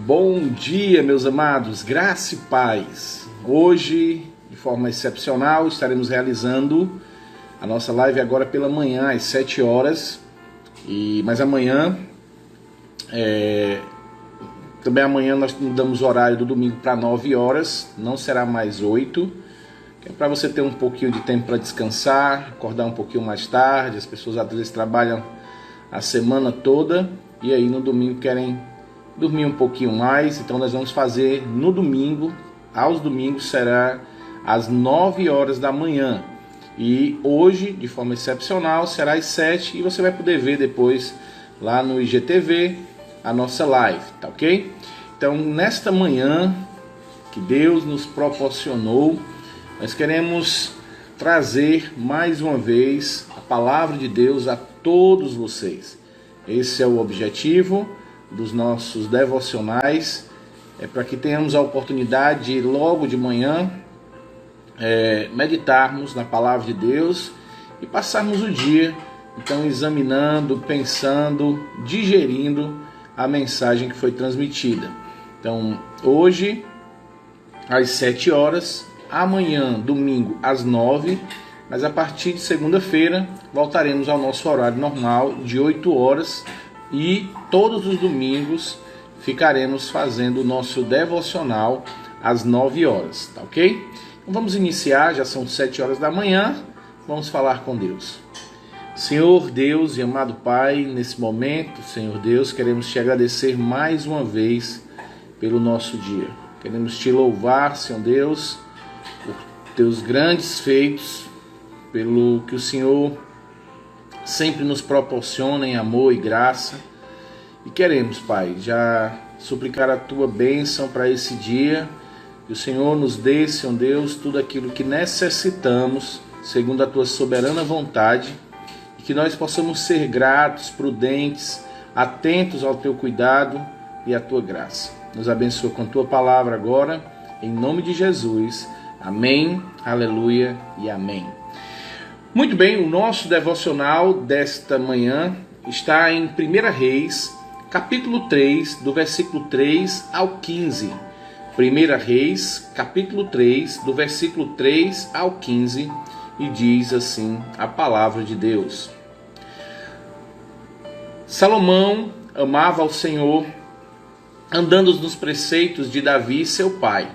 Bom dia, meus amados, graça e paz. Hoje, de forma excepcional, estaremos realizando a nossa live agora pela manhã, às 7 horas. Mas amanhã, também amanhã nós mudamos o horário do domingo para 9 horas, não será mais 8, que é para você ter um pouquinho de tempo para descansar, acordar um pouquinho mais tarde. As pessoas às vezes trabalham a semana toda e aí no domingo querem dormir um pouquinho mais, então nós vamos fazer no domingo, aos domingos será às 9 horas da manhã. E hoje, de forma excepcional, será às 7 e você vai poder ver depois lá no IGTV a nossa live, tá ok? Então, nesta manhã que Deus nos proporcionou, nós queremos trazer mais uma vez a palavra de Deus a todos vocês. Esse é o objetivo dos nossos devocionais, para que tenhamos a oportunidade de logo de manhã meditarmos na palavra de Deus e passarmos o dia então examinando, pensando, digerindo a mensagem que foi transmitida. Então hoje às 7 horas, amanhã domingo às 9, mas a partir de segunda-feira voltaremos ao nosso horário normal de 8 horas e todos os domingos ficaremos fazendo o nosso devocional às 9 horas, tá ok? Então vamos iniciar, já são 7 horas da manhã, vamos falar com Deus. Senhor Deus e amado Pai, nesse momento, Senhor Deus, queremos te agradecer mais uma vez pelo nosso dia. Queremos te louvar, Senhor Deus, por teus grandes feitos, pelo que o Senhor sempre nos proporciona em amor e graça. E queremos, Pai, já suplicar a tua bênção para esse dia, que o Senhor nos dê, Senhor Deus, tudo aquilo que necessitamos, segundo a tua soberana vontade, e que nós possamos ser gratos, prudentes, atentos ao teu cuidado e à tua graça. Nos abençoa com a tua palavra agora, em nome de Jesus. Amém, aleluia e amém. Muito bem, o nosso devocional desta manhã está em 1 Reis, capítulo 3, do versículo 3 ao 15. 1 Reis, capítulo 3, do versículo 3 ao 15, e diz assim a palavra de Deus. Salomão amava ao Senhor, andando nos preceitos de Davi, seu pai.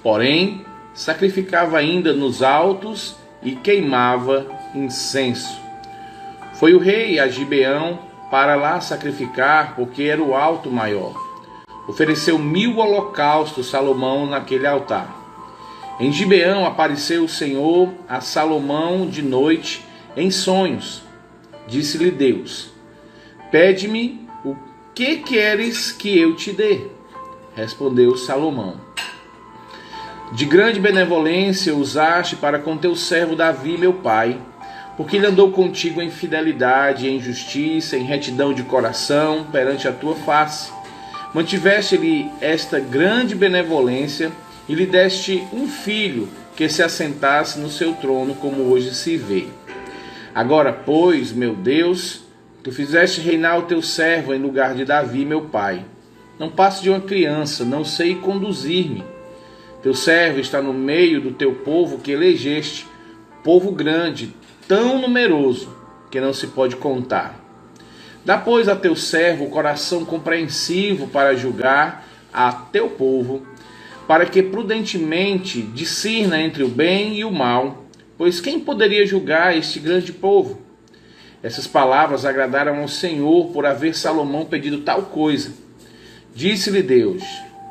Porém, sacrificava ainda nos altos e queimava incenso. Foi o rei a Gibeão para lá sacrificar, porque era o alto maior. Ofereceu 1000 holocaustos Salomão naquele altar. Em Gibeão apareceu o Senhor a Salomão de noite em sonhos. Disse-lhe Deus: pede-me o que queres que eu te dê. Respondeu Salomão: de grande benevolência usaste para com teu servo Davi, meu pai, porque ele andou contigo em fidelidade, em justiça, em retidão de coração, perante a tua face. Mantiveste-lhe esta grande benevolência e lhe deste um filho que se assentasse no seu trono, como hoje se vê. Agora, pois, meu Deus, tu fizeste reinar o teu servo em lugar de Davi, meu pai. Não passo de uma criança, não sei conduzir-me. Teu servo está no meio do teu povo que elegeste, povo grande, tão numeroso, que não se pode contar. Dá, pois, a teu servo o coração compreensivo para julgar a teu povo, para que prudentemente discirna entre o bem e o mal, pois quem poderia julgar este grande povo? Essas palavras agradaram ao Senhor por haver Salomão pedido tal coisa. Disse-lhe Deus: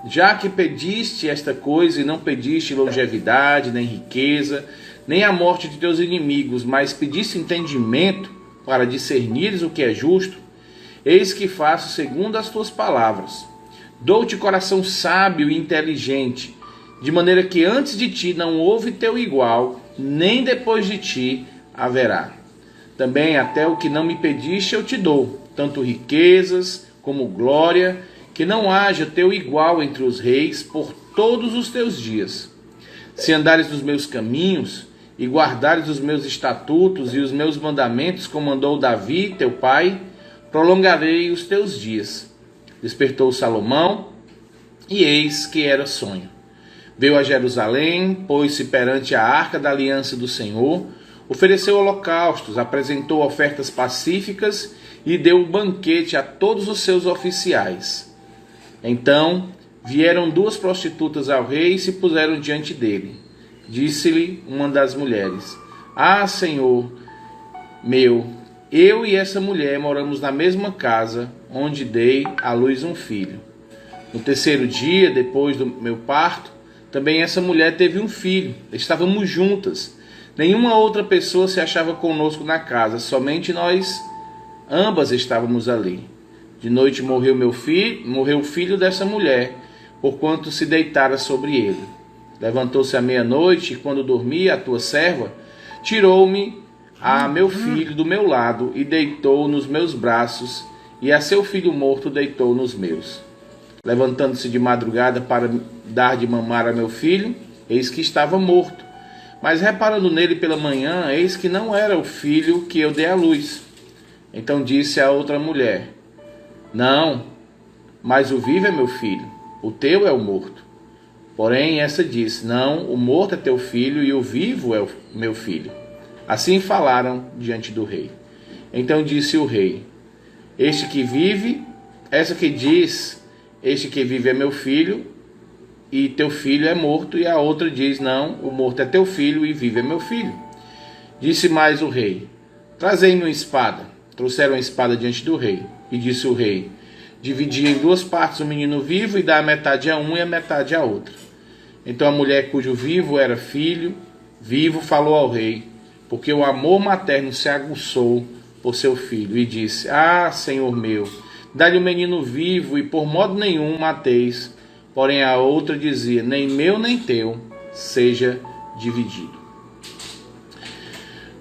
já que pediste esta coisa e não pediste longevidade, nem riqueza, nem a morte de teus inimigos, mas pediste entendimento para discernires o que é justo, eis que faço segundo as tuas palavras. Dou-te coração sábio e inteligente, de maneira que antes de ti não houve teu igual, nem depois de ti haverá. Também até o que não me pediste eu te dou, tanto riquezas como glória, que não haja teu igual entre os reis por todos os teus dias. Se andares nos meus caminhos e guardares os meus estatutos e os meus mandamentos, como mandou Davi, teu pai, prolongarei os teus dias. Despertou Salomão E eis que era sonho. Veio a Jerusalém, pôs-se perante a arca da aliança do Senhor, ofereceu holocaustos, apresentou ofertas pacíficas e deu um banquete a todos os seus oficiais. Então vieram duas prostitutas ao rei e se puseram diante dele. Disse-lhe uma das mulheres: Ah, Senhor meu, eu e essa mulher moramos na mesma casa, onde dei à luz um filho. No terceiro dia, depois do meu parto, também essa mulher teve um filho. Estávamos juntas. Nenhuma outra pessoa se achava conosco na casa, somente nós ambas estávamos ali. De noite morreu o filho dessa mulher, porquanto se deitara sobre ele. Levantou-se à meia-noite, e quando dormia, a tua serva tirou-me a meu filho do meu lado e deitou nos meus braços, e a seu filho morto deitou nos meus. Levantando-se de madrugada para dar de mamar a meu filho, eis que estava morto. Mas reparando nele pela manhã, eis que não era o filho que eu dei à luz. Então disse a outra mulher: Não, mas o vivo é meu filho, o teu é o morto. Porém essa disse: Não, o morto é teu filho e o vivo é o meu filho. Assim falaram diante do rei. Então disse o rei: Este que vive é meu filho, e teu filho é morto. E a outra diz: Não, o morto é teu filho, e vive é meu filho. Disse mais o rei: Trazei-me uma espada. Trouxeram a espada diante do rei. E disse o rei: Dividi em duas partes o menino vivo, e dá a metade a um e a metade a outra. Então a mulher cujo vivo era filho vivo falou ao rei, porque o amor materno se aguçou por seu filho, e disse: Ah, Senhor meu, dá-lhe o menino vivo, e por modo nenhum mateis. Porém a outra dizia: Nem meu nem teu seja dividido.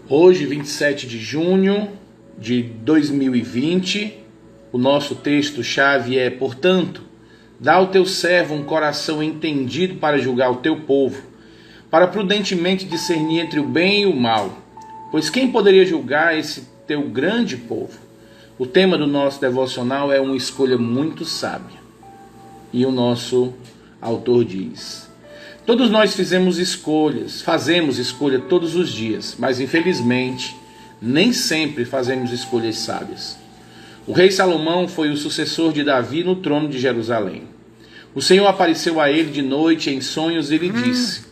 Hoje, 27 de junho de 2020, o nosso texto-chave é: Portanto, dá ao teu servo um coração entendido para julgar o teu povo, para prudentemente discernir entre o bem e o mal. Pois quem poderia julgar esse teu grande povo? O tema do nosso devocional é uma escolha muito sábia. E o nosso autor diz: Todos nós fazemos escolha todos os dias, mas infelizmente nem sempre fazemos escolhas sábias. O rei Salomão foi o sucessor de Davi no trono de Jerusalém. O Senhor apareceu a ele de noite em sonhos e lhe disse: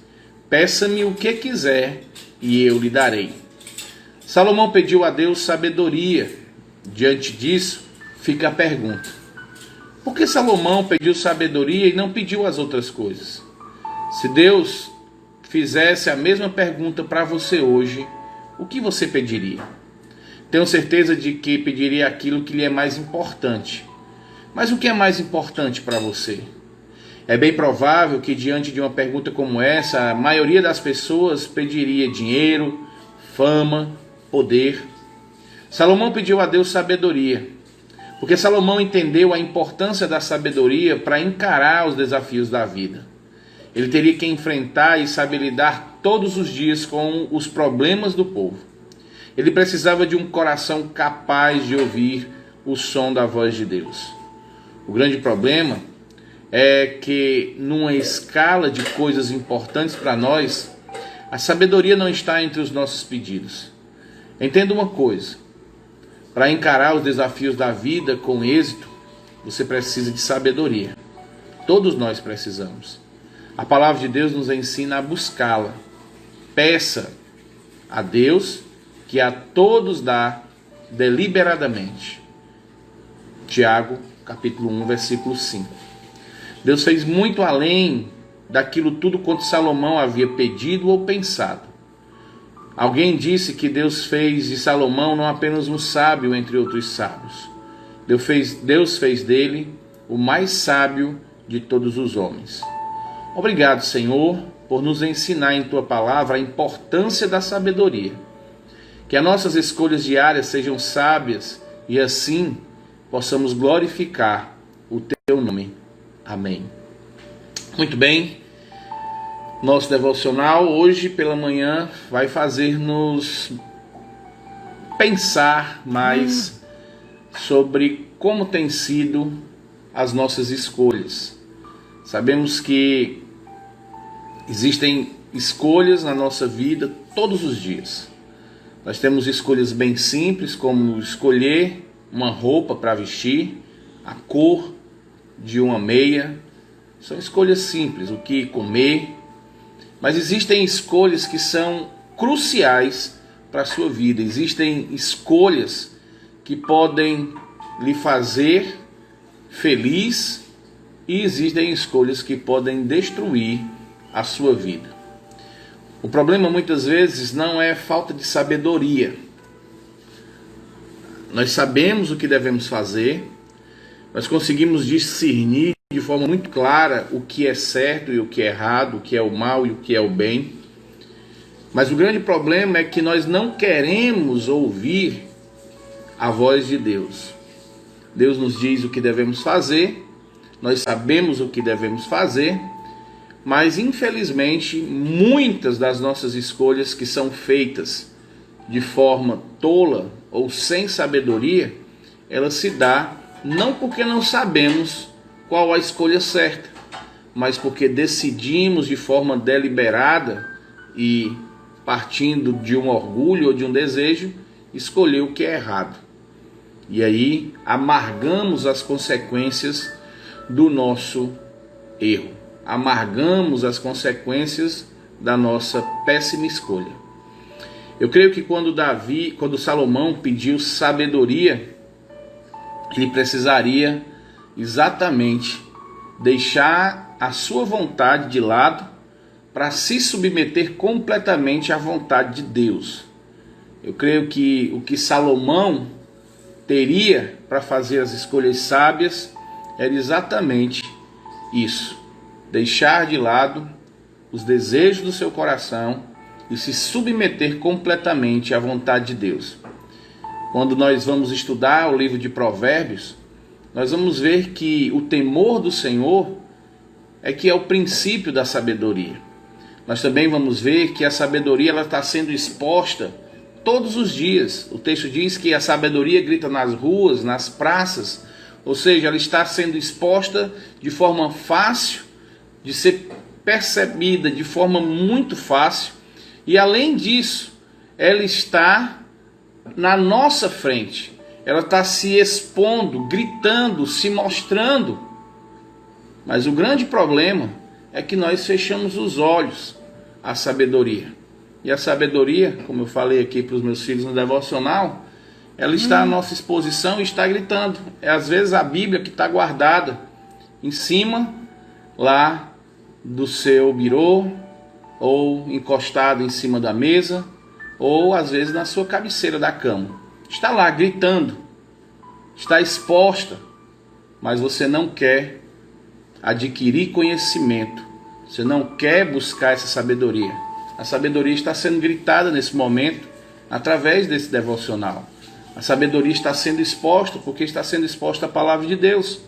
Peça-me o que quiser e eu lhe darei. Salomão pediu a Deus sabedoria. Diante disso, fica a pergunta: por que Salomão pediu sabedoria e não pediu as outras coisas? Se Deus fizesse a mesma pergunta para você hoje, o que você pediria? Tenho certeza de que pediria aquilo que lhe é mais importante. Mas o que é mais importante para você? É bem provável que diante de uma pergunta como essa, a maioria das pessoas pediria dinheiro, fama, poder. Salomão pediu a Deus sabedoria, porque Salomão entendeu a importância da sabedoria para encarar os desafios da vida. Ele teria que enfrentar e saber lidar todos os dias com os problemas do povo. Ele precisava de um coração capaz de ouvir o som da voz de Deus. O grande problema é que, numa escala de coisas importantes para nós, a sabedoria não está entre os nossos pedidos. Entenda uma coisa: para encarar os desafios da vida com êxito, você precisa de sabedoria. Todos nós precisamos. A palavra de Deus nos ensina a buscá-la. Peça a Deus, que a todos dá deliberadamente. Tiago, capítulo 1, versículo 5. Deus fez muito além daquilo tudo quanto Salomão havia pedido ou pensado. Alguém disse que Deus fez de Salomão não apenas um sábio entre outros sábios. Deus fez dele o mais sábio de todos os homens. Obrigado, Senhor, por nos ensinar em Tua palavra a importância da sabedoria. Que as nossas escolhas diárias sejam sábias e assim possamos glorificar o Teu nome. Amém. Muito bem. Nosso devocional hoje pela manhã vai fazer-nos pensar mais sobre como têm sido as nossas escolhas. Sabemos que existem escolhas na nossa vida todos os dias. Nós temos escolhas bem simples, como escolher uma roupa para vestir, a cor de uma meia. São escolhas simples, o que comer. Mas existem escolhas que são cruciais para a sua vida. Existem escolhas que podem lhe fazer feliz e existem escolhas que podem destruir a sua vida. O problema muitas vezes não é falta de sabedoria. Nós sabemos o que devemos fazer, nós conseguimos discernir de forma muito clara o que é certo e o que é errado, o que é o mal e o que é o bem. Mas o grande problema é que nós não queremos ouvir a voz de Deus. Deus nos diz o que devemos fazer, nós sabemos o que devemos fazer, mas infelizmente muitas das nossas escolhas que são feitas de forma tola ou sem sabedoria, ela se dá não porque não sabemos qual a escolha certa, mas porque decidimos de forma deliberada e partindo de um orgulho ou de um desejo, escolher o que é errado. E aí amargamos as consequências do nosso erro. Amargamos as consequências da nossa péssima escolha. Eu creio que quando Salomão pediu sabedoria, ele precisaria exatamente deixar a sua vontade de lado para se submeter completamente à vontade de Deus. Eu creio que o que Salomão teria para fazer as escolhas sábias era exatamente isso: deixar de lado os desejos do seu coração e se submeter completamente à vontade de Deus. Quando nós vamos estudar o livro de Provérbios, nós vamos ver que o temor do Senhor é que é o princípio da sabedoria. Nós também vamos ver que a sabedoria ela está sendo exposta todos os dias. O texto diz que a sabedoria grita nas ruas, nas praças, ou seja, ela está sendo exposta de forma fácil, de ser percebida de forma muito fácil, e além disso, ela está na nossa frente, ela está se expondo, gritando, se mostrando. Mas o grande problema é que nós fechamos os olhos à sabedoria. E a sabedoria, como eu falei aqui para os meus filhos no devocional, ela está à nossa exposição e está gritando. É às vezes a Bíblia que está guardada em cima lá do seu birô, ou encostada em cima da mesa, ou às vezes na sua cabeceira da cama. Está lá gritando, está exposta, mas você não quer adquirir conhecimento, você não quer buscar essa sabedoria. A sabedoria está sendo gritada nesse momento através desse devocional. A sabedoria está sendo exposta porque está sendo exposta a palavra de Deus.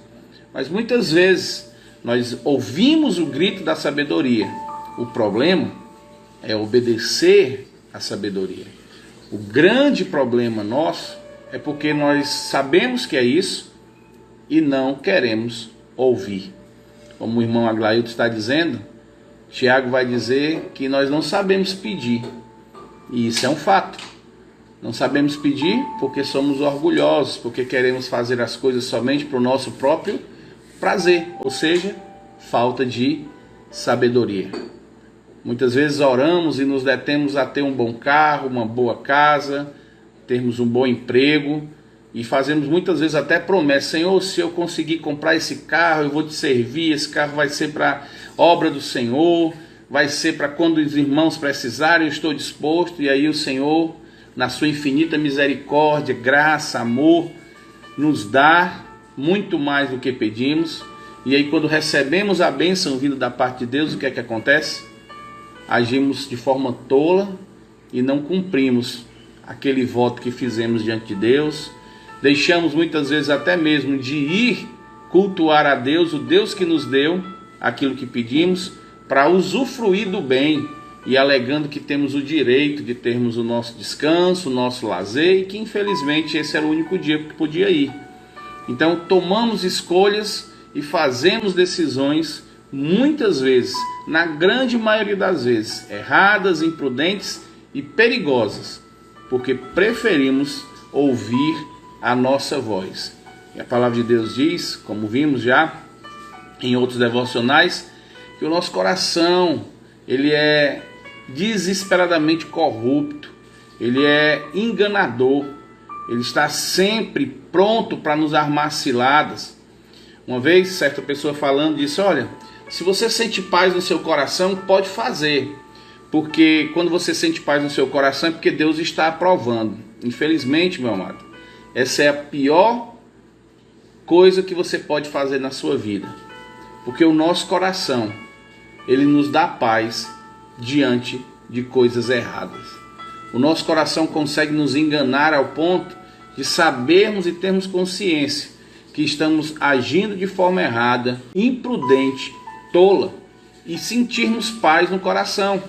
Mas muitas vezes nós ouvimos o grito da sabedoria. O problema é obedecer à sabedoria. O grande problema nosso é porque nós sabemos que é isso e não queremos ouvir. Como o irmão Aglailton está dizendo, Tiago vai dizer que nós não sabemos pedir. E isso é um fato. Não sabemos pedir porque somos orgulhosos, porque queremos fazer as coisas somente para o nosso próprio prazer, ou seja, falta de sabedoria. Muitas vezes oramos e nos detemos a ter um bom carro, uma boa casa, termos um bom emprego e fazemos muitas vezes até promessas: Senhor, se eu conseguir comprar esse carro, eu vou te servir, esse carro vai ser para obra do Senhor, vai ser para quando os irmãos precisarem, eu estou disposto. E aí o Senhor, na sua infinita misericórdia, graça, amor, nos dá muito mais do que pedimos. E aí quando recebemos a bênção vinda da parte de Deus, o que é que acontece? Agimos de forma tola e não cumprimos aquele voto que fizemos diante de Deus. Deixamos muitas vezes até mesmo de ir cultuar a Deus, o Deus que nos deu aquilo que pedimos, para usufruir do bem e alegando que temos o direito de termos o nosso descanso, o nosso lazer, e que infelizmente esse era o único dia que podia ir. Então tomamos escolhas e fazemos decisões muitas vezes, na grande maioria das vezes, erradas, imprudentes e perigosas, porque preferimos ouvir a nossa voz. E a palavra de Deus diz, como vimos já em outros devocionais, que o nosso coração, ele é desesperadamente corrupto, ele é enganador, ele está sempre pronto para nos armar ciladas. Uma vez, certa pessoa falando, disse: olha, se você sente paz no seu coração, pode fazer, porque quando você sente paz no seu coração é porque Deus está aprovando. Infelizmente, meu amado, essa é a pior coisa que você pode fazer na sua vida, porque o nosso coração, ele nos dá paz diante de coisas erradas. O nosso coração consegue nos enganar ao ponto de sabermos e termos consciência que estamos agindo de forma errada, imprudente, tola, e sentirmos paz no coração.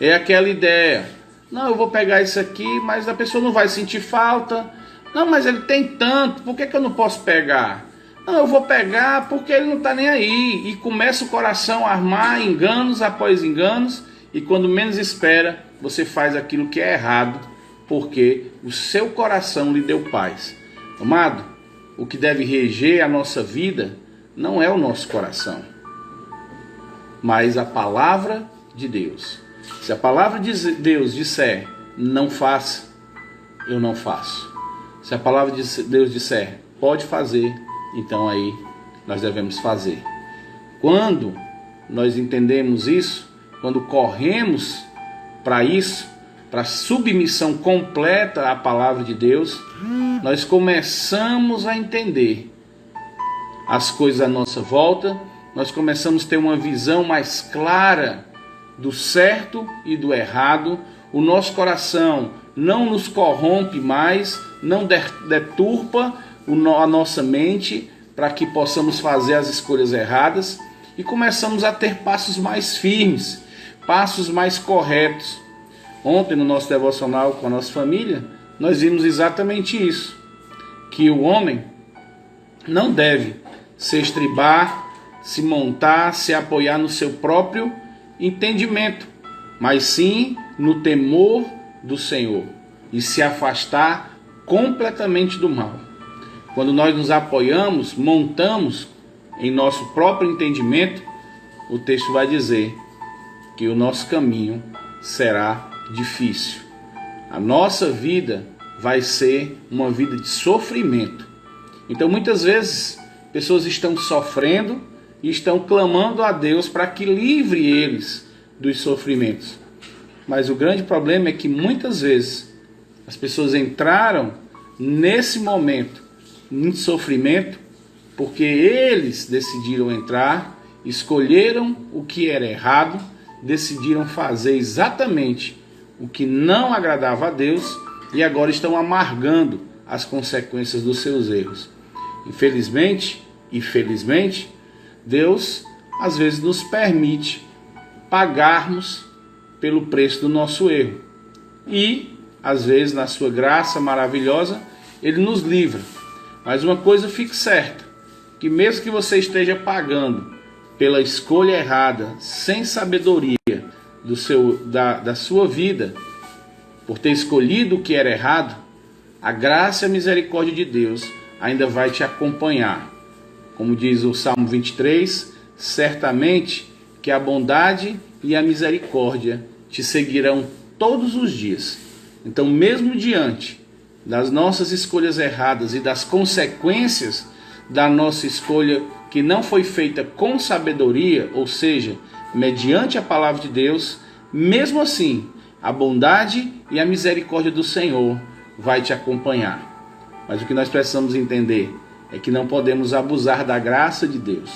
É aquela ideia: não, eu vou pegar isso aqui, mas a pessoa não vai sentir falta. Não, mas ele tem tanto, por que eu não posso pegar? Não, eu vou pegar porque ele não está nem aí. E começa o coração a armar enganos após enganos, e quando menos espera, você faz aquilo que é errado, porque o seu coração lhe deu paz. Amado, o que deve reger a nossa vida não é o nosso coração, mas a palavra de Deus. Se a palavra de Deus disser não faça, eu não faço. Se a palavra de Deus disser pode fazer, então aí nós devemos fazer. Quando nós entendemos isso, quando corremos para isso, para submissão completa à palavra de Deus, nós começamos a entender as coisas à nossa volta, nós começamos a ter uma visão mais clara do certo e do errado. O nosso coração não nos corrompe mais, não deturpa a nossa mente para que possamos fazer as escolhas erradas, e começamos a ter passos mais firmes, passos mais corretos. Ontem, no nosso devocional com a nossa família, nós vimos exatamente isso, que o homem não deve se estribar, se montar, se apoiar no seu próprio entendimento, mas sim no temor do Senhor, e se afastar completamente do mal. Quando nós nos apoiamos, montamos em nosso próprio entendimento, o texto vai dizer que o nosso caminho será difícil. A nossa vida vai ser uma vida de sofrimento. Então, muitas vezes, pessoas estão sofrendo e estão clamando a Deus para que livre eles dos sofrimentos. Mas o grande problema é que muitas vezes as pessoas entraram nesse momento em sofrimento porque eles decidiram entrar, escolheram o que era errado, decidiram fazer exatamente o que não agradava a Deus e agora estão amargando as consequências dos seus erros. Infelizmente e felizmente, Deus às vezes nos permite pagarmos pelo preço do nosso erro. E, às vezes, na sua graça maravilhosa, Ele nos livra. Mas uma coisa fique certa, que mesmo que você esteja pagando pela escolha errada, sem sabedoria da sua vida, por ter escolhido o que era errado, a graça e a misericórdia de Deus ainda vai te acompanhar. Como diz o Salmo 23, certamente que a bondade e a misericórdia te seguirão todos os dias. Então, mesmo diante das nossas escolhas erradas e das consequências da nossa escolha que não foi feita com sabedoria, ou seja, mediante a palavra de Deus, mesmo assim, a bondade e a misericórdia do Senhor vai te acompanhar. Mas o que nós precisamos entender é que não podemos abusar da graça de Deus.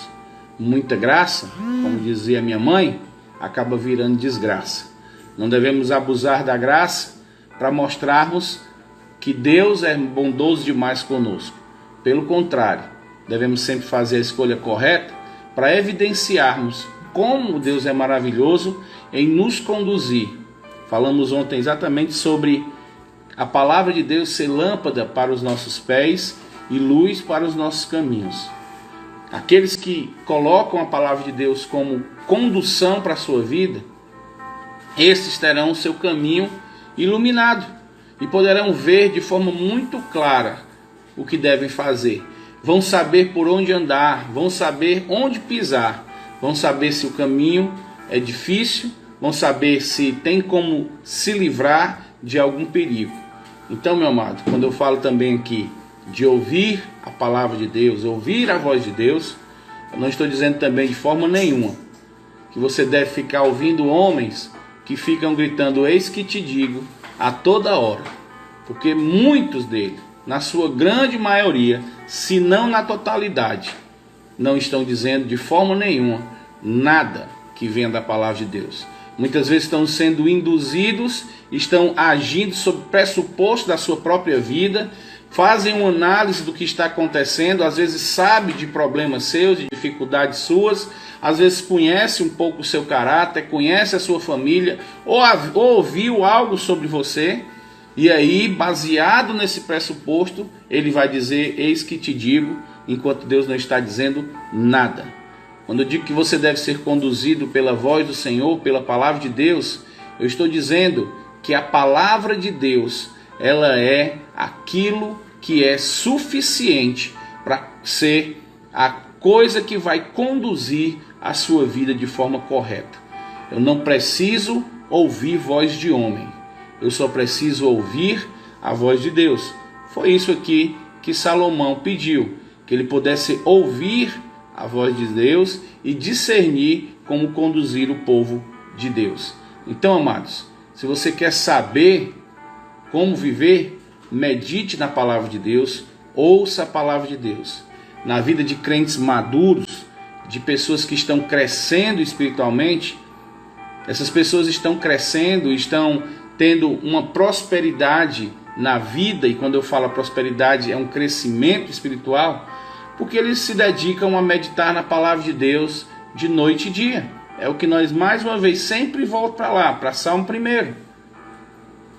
Muita graça, como dizia minha mãe, acaba virando desgraça. Não devemos abusar da graça para mostrarmos que Deus é bondoso demais conosco. Pelo contrário, devemos sempre fazer a escolha correta para evidenciarmos como Deus é maravilhoso em nos conduzir. Falamos ontem exatamente sobre a palavra de Deus ser lâmpada para os nossos pés e luz para os nossos caminhos. aqueles que colocam a palavra de Deus como condução para a sua vida, esses terão o seu caminho iluminado e poderão ver de forma muito clara o que devem fazer. Vão saber por onde andar, vão saber onde pisar, vão saber se o caminho é difícil, vão saber se tem como se livrar de algum perigo. Então, meu amado, quando eu falo também aqui de ouvir a palavra de Deus, ouvir a voz de Deus, eu não estou dizendo também de forma nenhuma que você deve ficar ouvindo homens que ficam gritando eis que te digo a toda hora, porque muitos deles, na sua grande maioria, se não na totalidade, não estão dizendo de forma nenhuma nada que venha da palavra de Deus. Muitas vezes estão sendo induzidos, estão agindo sob pressuposto da sua própria vida, fazem uma análise do que está acontecendo, às vezes sabe de problemas seus, de dificuldades suas, às vezes conhece um pouco o seu caráter, conhece a sua família, ou ouviu algo sobre você, e aí, baseado nesse pressuposto, ele vai dizer, eis que te digo, enquanto Deus não está dizendo nada. Quando eu digo que você deve ser conduzido pela voz do Senhor, pela palavra de Deus, eu estou dizendo que a palavra de Deus, ela é aquilo que é suficiente para ser a coisa que vai conduzir a sua vida de forma correta. Eu não preciso ouvir voz de homem, eu só preciso ouvir a voz de Deus. Foi isso aqui que Salomão pediu, que ele pudesse ouvir a voz de Deus e discernir como conduzir o povo de Deus. Então, amados, se você quer saber como viver, medite na palavra de Deus, ouça a palavra de Deus. Na vida de crentes maduros, de pessoas que estão crescendo espiritualmente, essas pessoas estão crescendo, estão tendo uma prosperidade na vida, e quando eu falo prosperidade é um crescimento espiritual, porque eles se dedicam a meditar na palavra de Deus de noite e dia. É o que nós mais uma vez sempre voltamos para lá, para Salmo 1.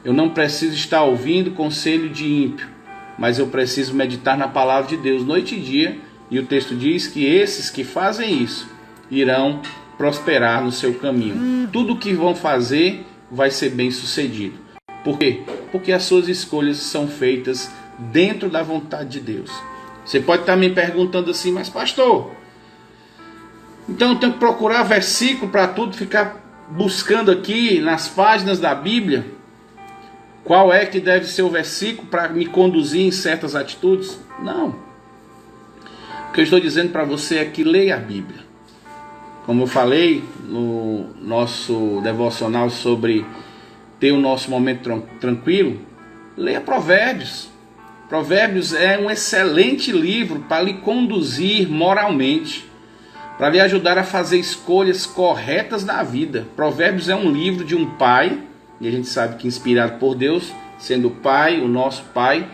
Eu não preciso estar ouvindo conselho de ímpio, mas eu preciso meditar na palavra de Deus noite e dia, e o texto diz que esses que fazem isso irão prosperar no seu caminho. Tudo o que vão fazer vai ser bem sucedido. Por quê? Porque as suas escolhas são feitas dentro da vontade de Deus. Você pode estar me perguntando assim, mas pastor, então eu tenho que procurar versículo para tudo, ficar buscando aqui nas páginas da Bíblia qual é que deve ser o versículo para me conduzir em certas atitudes? Não. O que eu estou dizendo para você é que leia a Bíblia. Como eu falei no nosso devocional sobre ter o nosso momento tranquilo, leia Provérbios. Provérbios é um excelente livro para lhe conduzir moralmente, para lhe ajudar a fazer escolhas corretas na vida. Provérbios é um livro de um pai, e a gente sabe que inspirado por Deus, sendo o pai, o nosso pai,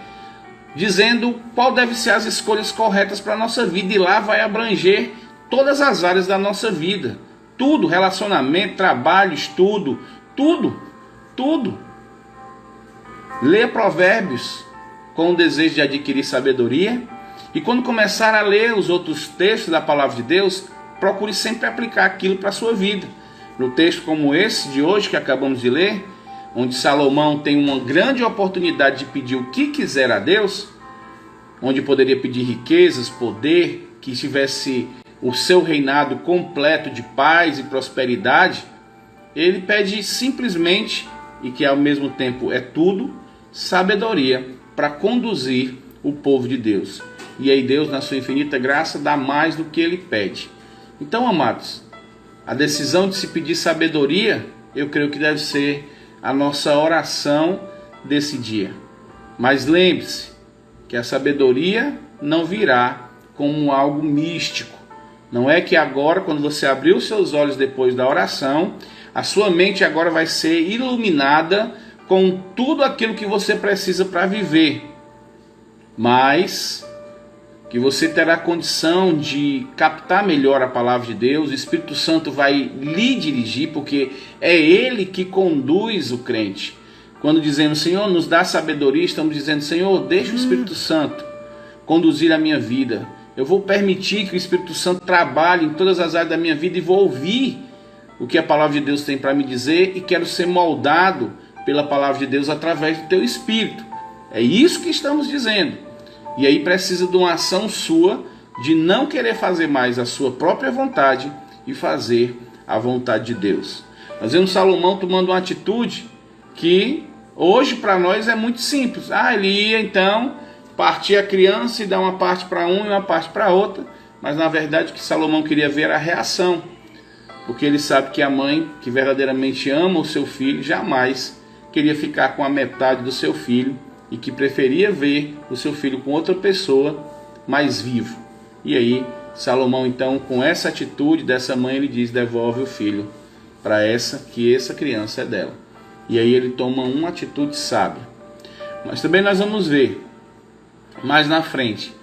dizendo qual deve ser as escolhas corretas para a nossa vida, e lá vai abranger todas as áreas da nossa vida. Tudo, relacionamento, trabalho, estudo, tudo. Leia Provérbios com o desejo de adquirir sabedoria, e quando começar a ler os outros textos da palavra de Deus, procure sempre aplicar aquilo para a sua vida. No texto como esse de hoje que acabamos de ler, onde Salomão tem uma grande oportunidade de pedir o que quiser a Deus, onde poderia pedir riquezas, poder, que tivesse o seu reinado completo de paz e prosperidade, ele pede simplesmente, e que ao mesmo tempo é tudo, sabedoria para conduzir o povo de Deus. E aí Deus, na sua infinita graça, dá mais do que ele pede. Então, amados, a decisão de se pedir sabedoria, eu creio que deve ser a nossa oração desse dia. Mas lembre-se que a sabedoria não virá como algo místico. Não é que agora, quando você abrir os seus olhos depois da oração, a sua mente agora vai ser iluminada com tudo aquilo que você precisa para viver. Mas que você terá condição de captar melhor a palavra de Deus, o Espírito Santo vai lhe dirigir, porque é Ele que conduz o crente. Quando dizemos, Senhor, nos dá sabedoria, estamos dizendo, Senhor, deixa o Espírito Santo conduzir a minha vida. eu vou permitir que o Espírito Santo trabalhe em todas as áreas da minha vida e vou ouvir o que a palavra de Deus tem para me dizer e quero ser moldado pela palavra de Deus através do teu Espírito. É isso que estamos dizendo. E aí precisa de uma ação sua de não querer fazer mais a sua própria vontade e fazer a vontade de Deus. Nós vemos Salomão tomando uma atitude que hoje para nós é muito simples. Ele ia então partir a criança e dar uma parte para um e uma parte para outra, mas na verdade o que Salomão queria ver era a reação, porque ele sabe que a mãe que verdadeiramente ama o seu filho jamais queria ficar com a metade do seu filho e que preferia ver o seu filho com outra pessoa mais vivo. E aí Salomão então, com essa atitude dessa mãe, ele diz: devolve o filho para que essa criança é dela. E aí ele toma uma atitude sábia. Mas também nós vamos ver mais na frente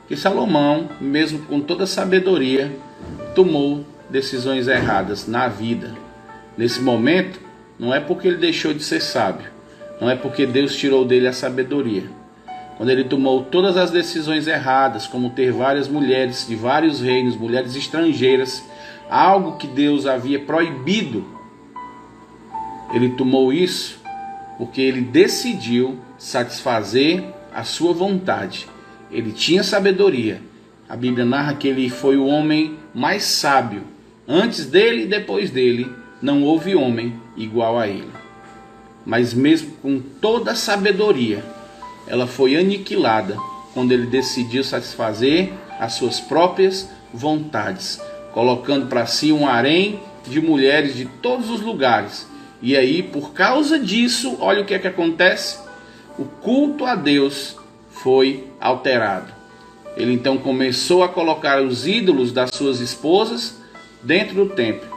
que Salomão, mesmo com toda a sabedoria, tomou decisões erradas na vida. Nesse momento, não é porque ele deixou de ser sábio, não é porque Deus tirou dele a sabedoria. Quando ele tomou todas as decisões erradas, como ter várias mulheres de vários reinos, mulheres estrangeiras, algo que Deus havia proibido, ele tomou isso porque ele decidiu satisfazer a sua vontade. Ele tinha sabedoria. A Bíblia narra que ele foi o homem mais sábio. Antes dele e depois dele, não houve homem igual a ele. Mas mesmo com toda a sabedoria, ela foi aniquilada quando ele decidiu satisfazer as suas próprias vontades, colocando para si um harém de mulheres de todos os lugares. E aí, por causa disso, olha o que é que acontece. O culto a Deus foi alterado. Ele então começou a colocar os ídolos das suas esposas dentro do templo.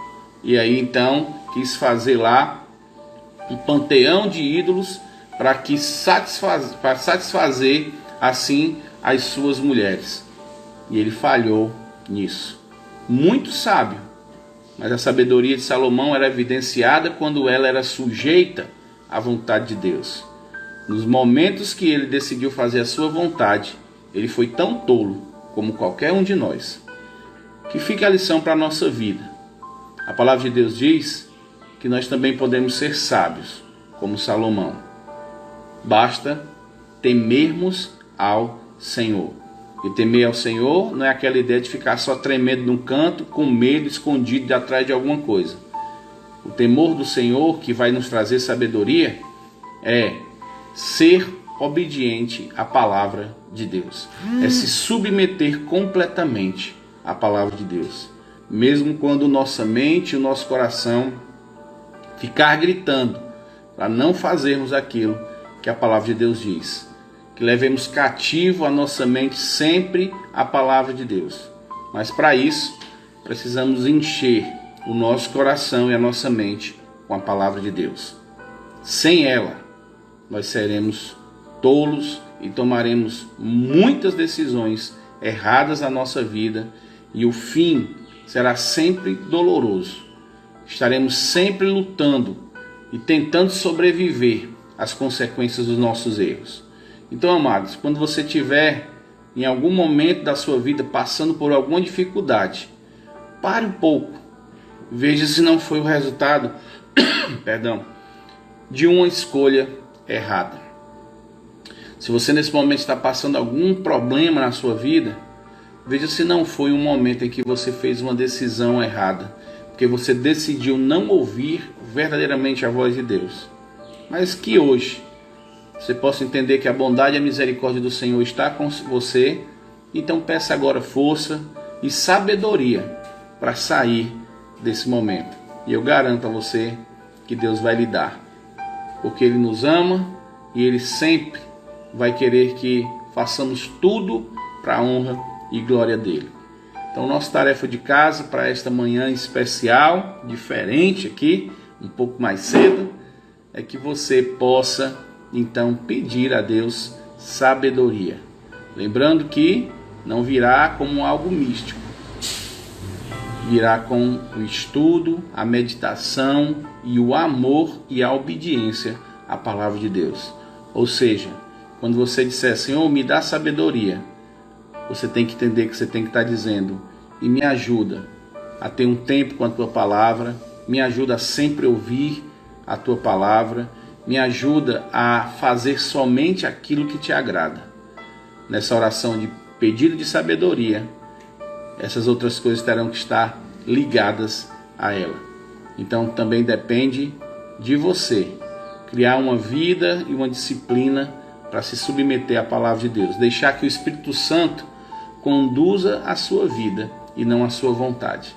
E aí então quis fazer lá um panteão de ídolos para satisfazer assim as suas mulheres. E ele falhou nisso. Muito sábio, mas a sabedoria de Salomão era evidenciada quando ela era sujeita à vontade de Deus. Nos momentos que ele decidiu fazer a sua vontade, ele foi tão tolo como qualquer um de nós. Que fica a lição para a nossa vida. A palavra de Deus diz que nós também podemos ser sábios, como Salomão. Basta temermos ao Senhor. E temer ao Senhor não é aquela ideia de ficar só tremendo num canto, com medo, escondido atrás de alguma coisa. O temor do Senhor, que vai nos trazer sabedoria, é ser obediente à palavra de Deus. É se submeter completamente à palavra de Deus. Mesmo quando nossa mente e o nosso coração ficar gritando para não fazermos aquilo que a palavra de Deus diz. Que levemos cativo a nossa mente sempre à palavra de Deus. Mas para isso, precisamos encher o nosso coração e a nossa mente com a palavra de Deus. Sem ela, nós seremos tolos e tomaremos muitas decisões erradas na nossa vida e o fim será sempre doloroso. Estaremos sempre lutando e tentando sobreviver às consequências dos nossos erros. Então, amados, quando você estiver em algum momento da sua vida passando por alguma dificuldade, pare um pouco, veja se não foi o resultado de uma escolha errada. Se você nesse momento está passando algum problema na sua vida, veja se não foi um momento em que você fez uma decisão errada, porque você decidiu não ouvir verdadeiramente a voz de Deus. Mas que hoje você possa entender que a bondade e a misericórdia do Senhor está com você. Então peça agora força e sabedoria para sair desse momento. E eu garanto a você que Deus vai lhe dar, porque Ele nos ama e Ele sempre vai querer que façamos tudo para a honra e glória dEle. Então nossa tarefa de casa para esta manhã especial, diferente aqui, um pouco mais cedo, é que você possa então pedir a Deus sabedoria. Lembrando que não virá como algo místico, virá com o estudo, a meditação e o amor e a obediência à palavra de Deus. Ou seja, quando você disser: Senhor, me dá sabedoria, você tem que entender que você tem que estar dizendo: e me ajuda a ter um tempo com a tua palavra, me ajuda a sempre ouvir a tua palavra, me ajuda a fazer somente aquilo que te agrada. Nessa oração de pedido de sabedoria, essas outras coisas terão que estar ligadas a ela. Então também depende de você criar uma vida e uma disciplina para se submeter à palavra de Deus, deixar que o Espírito Santo conduza a sua vida e não a sua vontade.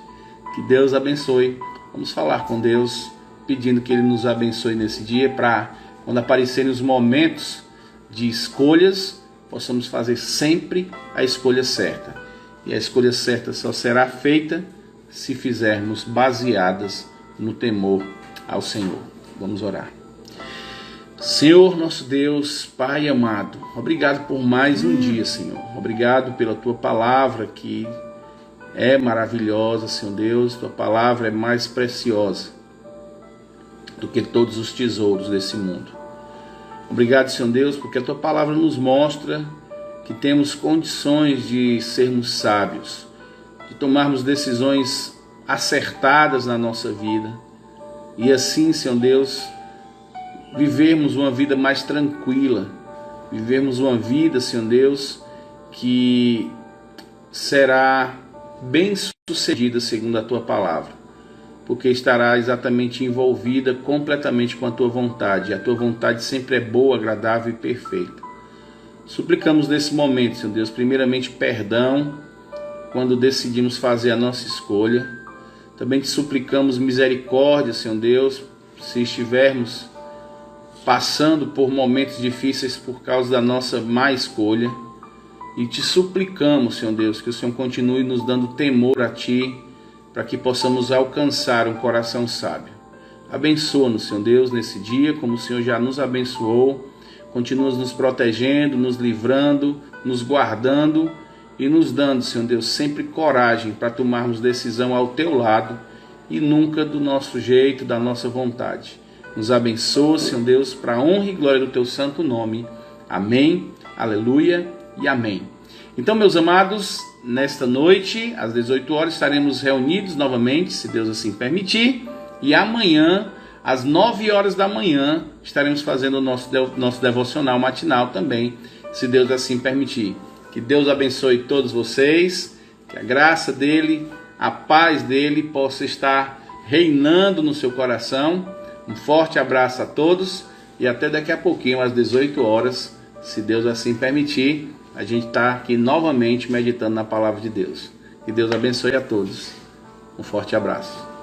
Que Deus abençoe. Vamos falar com Deus, pedindo que Ele nos abençoe nesse dia, para quando aparecerem os momentos de escolhas, possamos fazer sempre a escolha certa. E a escolha certa só será feita se fizermos baseadas no temor ao Senhor. Vamos orar. Senhor, nosso Deus, Pai amado, obrigado por mais um dia, Senhor. Obrigado pela Tua palavra que é maravilhosa, Senhor Deus. Tua palavra é mais preciosa do que todos os tesouros desse mundo. Obrigado, Senhor Deus, porque a Tua palavra nos mostra que temos condições de sermos sábios, de tomarmos decisões acertadas na nossa vida e assim, Senhor Deus, vivermos uma vida mais tranquila, vivermos uma vida, Senhor Deus, que será bem sucedida segundo a Tua palavra, porque estará exatamente envolvida completamente com a Tua vontade. A Tua vontade sempre é boa, agradável e perfeita. Suplicamos nesse momento, Senhor Deus, primeiramente perdão quando decidimos fazer a nossa escolha. Também te suplicamos misericórdia, Senhor Deus, se estivermos passando por momentos difíceis por causa da nossa má escolha. E te suplicamos, Senhor Deus, que o Senhor continue nos dando temor a Ti, para que possamos alcançar um coração sábio. Abençoa-nos, Senhor Deus, nesse dia, como o Senhor já nos abençoou. Continua nos protegendo, nos livrando, nos guardando e nos dando, Senhor Deus, sempre coragem para tomarmos decisão ao Teu lado e nunca do nosso jeito, da nossa vontade. Nos abençoa, Senhor Deus, para a honra e glória do Teu santo nome. Amém, aleluia e amém. Então, meus amados, nesta noite, às 18 horas, estaremos reunidos novamente, se Deus assim permitir. E amanhã, às 9 horas da manhã, estaremos fazendo o nosso devocional matinal também, se Deus assim permitir. Que Deus abençoe todos vocês, que a graça dEle, a paz dEle possa estar reinando no seu coração. Um forte abraço a todos e até daqui a pouquinho, às 18 horas, se Deus assim permitir, a gente está aqui novamente meditando na palavra de Deus. Que Deus abençoe a todos. Um forte abraço.